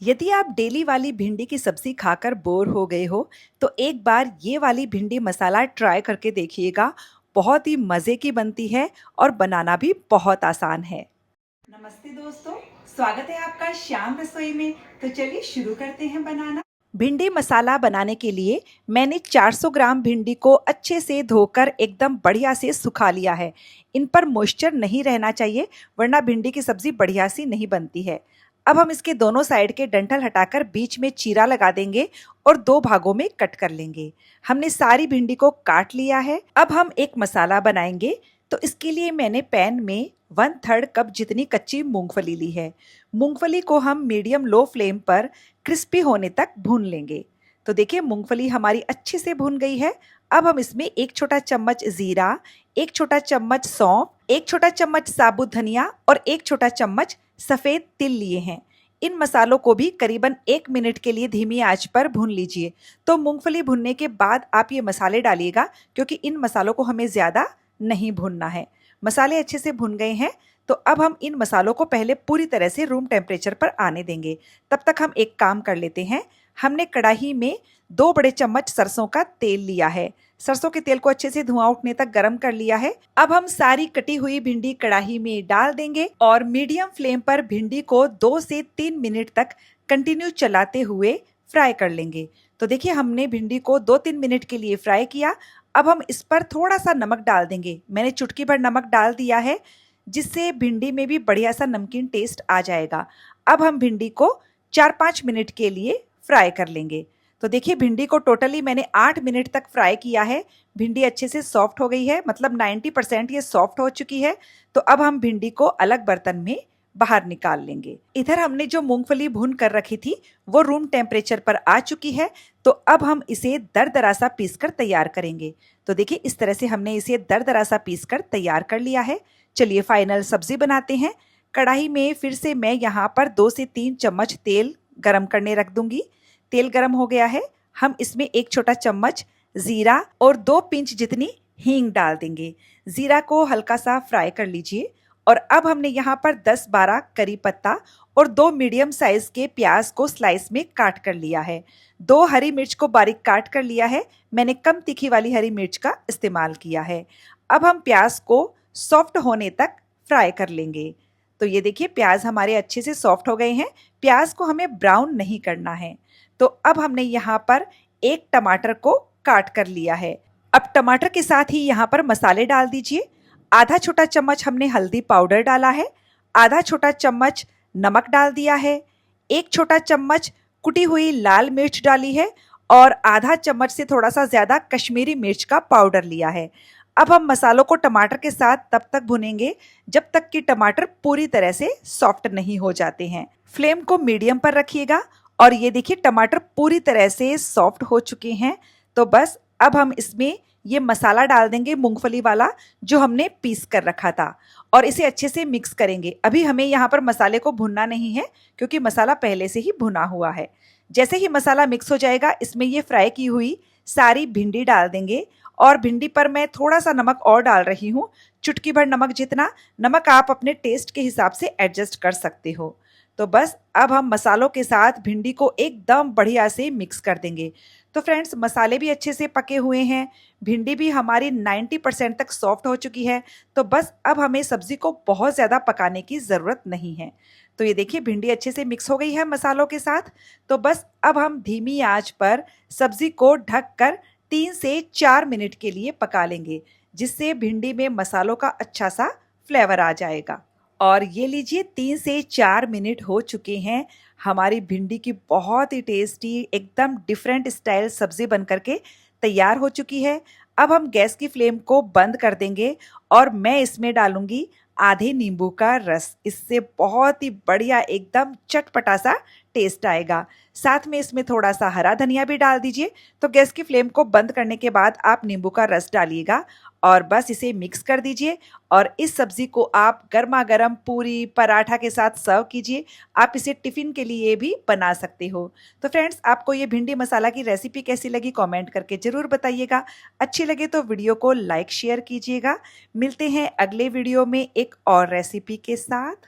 यदि आप डेली वाली भिंडी की सब्जी खाकर बोर हो गए हो, तो एक बार ये वाली भिंडी मसाला ट्राई करके देखिएगा। बहुत ही मज़े की बनती है और बनाना भी बहुत आसान है। नमस्ते दोस्तों, स्वागत है आपका श्याम रसोई में। तो चलिए शुरू करते हैं बनाना। भिंडी मसाला बनाने के लिए मैंने 400 ग्राम भिंडी को अच्छे से धोकर एकदम बढ़िया से सुखा लिया है। इन पर मॉइस्चर नहीं रहना चाहिए, वरना भिंडी की सब्जी बढ़िया सी नहीं बनती है। अब हम इसके दोनों साइड के डंठल हटाकर बीच में चीरा लगा देंगे और दो भागों में कट कर लेंगे। हमने सारी भिंडी को काट लिया है। अब हम एक मसाला बनाएंगे। तो इसके लिए मैंने पैन में 1/3 कप जितनी कच्ची मूंगफली ली है। मूंगफली को हम मीडियम लो फ्लेम पर क्रिस्पी होने तक भून लेंगे। तो देखिए मूंगफली हमारी अच्छे से भून गई है। अब हम इसमें 1 छोटा चम्मच जीरा, 1 छोटा चम्मच सौंफ, 1 छोटा चम्मच साबुत धनिया और 1 छोटा चम्मच सफ़ेद तिल लिए हैं। इन मसालों को भी करीबन 1 मिनट के लिए धीमी आंच पर भून लीजिए। तो मूंगफली भुनने के बाद आप ये मसाले डालिएगा, क्योंकि इन मसालों को हमें ज़्यादा नहीं भूनना है। मसाले अच्छे से भुन गए हैं। तो अब हम इन मसालों को पहले पूरी तरह से रूम टेम्परेचर पर आने देंगे। तब तक हम एक काम कर लेते हैं। हमने कढ़ाई में 2 बड़े चम्मच सरसों का तेल लिया है। सरसों के तेल को अच्छे से धुआं उठने तक गर्म कर लिया है। अब हम सारी कटी हुई भिंडी कढ़ाई में डाल देंगे और मीडियम फ्लेम पर भिंडी को 2 से 3 मिनट तक कंटिन्यू चलाते हुए फ्राई कर लेंगे। तो देखिए हमने भिंडी को 2-3 मिनट के लिए फ्राई किया। अब हम इस पर थोड़ा सा नमक डाल देंगे। मैंने चुटकी भर नमक डाल दिया है, जिससे भिंडी में भी बढ़िया सा नमकीन टेस्ट आ जाएगा। अब हम भिंडी को 4-5 मिनट के लिए फ्राई कर लेंगे। तो देखिए भिंडी को टोटली मैंने 8 मिनट तक फ्राई किया है। भिंडी अच्छे से सॉफ्ट हो गई है, मतलब 90% ये सॉफ्ट हो चुकी है। तो अब हम भिंडी को अलग बर्तन में बाहर निकाल लेंगे। इधर हमने जो मूंगफली भून कर रखी थी वो रूम टेम्परेचर पर आ चुकी है। तो अब हम इसे दरदरा सा पीस कर तैयार करेंगे। तो देखिए इस तरह से हमने इसे दरदरा सा पीस कर तैयार कर लिया है। चलिए फाइनल सब्जी बनाते हैं। कढ़ाई में फिर से मैं यहाँ पर 2 से 3 चम्मच तेल गरम करने रख दूंगी। तेल गरम हो गया है। हम इसमें 1 छोटा चम्मच जीरा और 2 पिंच जितनी हींग डाल देंगे। जीरा को हल्का सा फ्राई कर लीजिए। और अब हमने यहाँ पर 10-12 करी पत्ता और 2 मीडियम साइज के प्याज को स्लाइस में काट कर लिया है। 2 हरी मिर्च को बारीक काट कर लिया है। मैंने कम तीखी वाली हरी मिर्च का इस्तेमाल किया है। अब हम प्याज को सॉफ्ट होने तक फ्राई कर लेंगे। तो ये देखिए प्याज हमारे अच्छे से सॉफ्ट हो गए हैं। प्याज को हमें ब्राउन नहीं करना है। तो अब हमने यहाँ पर 1 टमाटर को काट कर लिया है। अब टमाटर के साथ ही यहाँ पर मसाले डाल दीजिए। आधा छोटा चम्मच हमने हल्दी पाउडर डाला है। आधा छोटा चम्मच नमक डाल दिया है। 1 छोटा चम्मच कुटी हुई लाल मिर्च डाली है और आधा चम्मच से थोड़ा सा ज़्यादा कश्मीरी मिर्च का पाउडर लिया है। अब हम मसालों को टमाटर के साथ तब तक भुनेंगे जब तक कि टमाटर पूरी तरह से सॉफ्ट नहीं हो जाते हैं। फ्लेम को मीडियम पर रखिएगा। और ये देखिए टमाटर पूरी तरह से सॉफ्ट हो चुके हैं। तो बस अब हम इसमें ये मसाला डाल देंगे मूंगफली वाला, जो हमने पीस कर रखा था, और इसे अच्छे से मिक्स करेंगे। अभी हमें यहाँ पर मसाले को भुनना नहीं है, क्योंकि मसाला पहले से ही भुना हुआ है। जैसे ही मसाला मिक्स हो जाएगा, इसमें ये फ्राई की हुई सारी भिंडी डाल देंगे। और भिंडी पर मैं थोड़ा सा नमक और डाल रही हूँ, चुटकी भर नमक जितना। नमक आप अपने टेस्ट के हिसाब से एडजस्ट कर सकते हो। तो बस अब हम मसालों के साथ भिंडी को एकदम बढ़िया से मिक्स कर देंगे। तो फ्रेंड्स मसाले भी अच्छे से पके हुए हैं। भिंडी भी हमारी 90% तक सॉफ्ट हो चुकी है। तो बस अब हमें सब्जी को बहुत ज़्यादा पकाने की ज़रूरत नहीं है। तो ये देखिए भिंडी अच्छे से मिक्स हो गई है मसालों के साथ। तो बस अब हम धीमी आंच पर सब्जी को ढककर 3 से 4 मिनट के लिए पका लेंगे, जिससे भिंडी में मसालों का अच्छा सा फ्लेवर आ जाएगा। और ये लीजिए 3 से 4 मिनट हो चुके हैं। हमारी भिंडी की बहुत ही टेस्टी एकदम डिफरेंट स्टाइल सब्जी बन करके तैयार हो चुकी है। अब हम गैस की फ्लेम को बंद कर देंगे और मैं इसमें डालूंगी आधे नींबू का रस। इससे बहुत ही बढ़िया एकदम चटपटा सा टेस्ट आएगा। साथ में इसमें थोड़ा सा हरा धनिया भी डाल दीजिए। तो गैस की फ्लेम को बंद करने के बाद आप नींबू का रस डालिएगा और बस इसे मिक्स कर दीजिए। और इस सब्जी को आप गर्मा गर्म पूरी पराठा के साथ सर्व कीजिए। आप इसे टिफ़िन के लिए भी बना सकते हो। तो फ्रेंड्स आपको ये भिंडी मसाला की रेसिपी कैसी लगी कमेंट करके ज़रूर बताइएगा। अच्छी लगे तो वीडियो को लाइक शेयर कीजिएगा। मिलते हैं अगले वीडियो में एक और रेसिपी के साथ।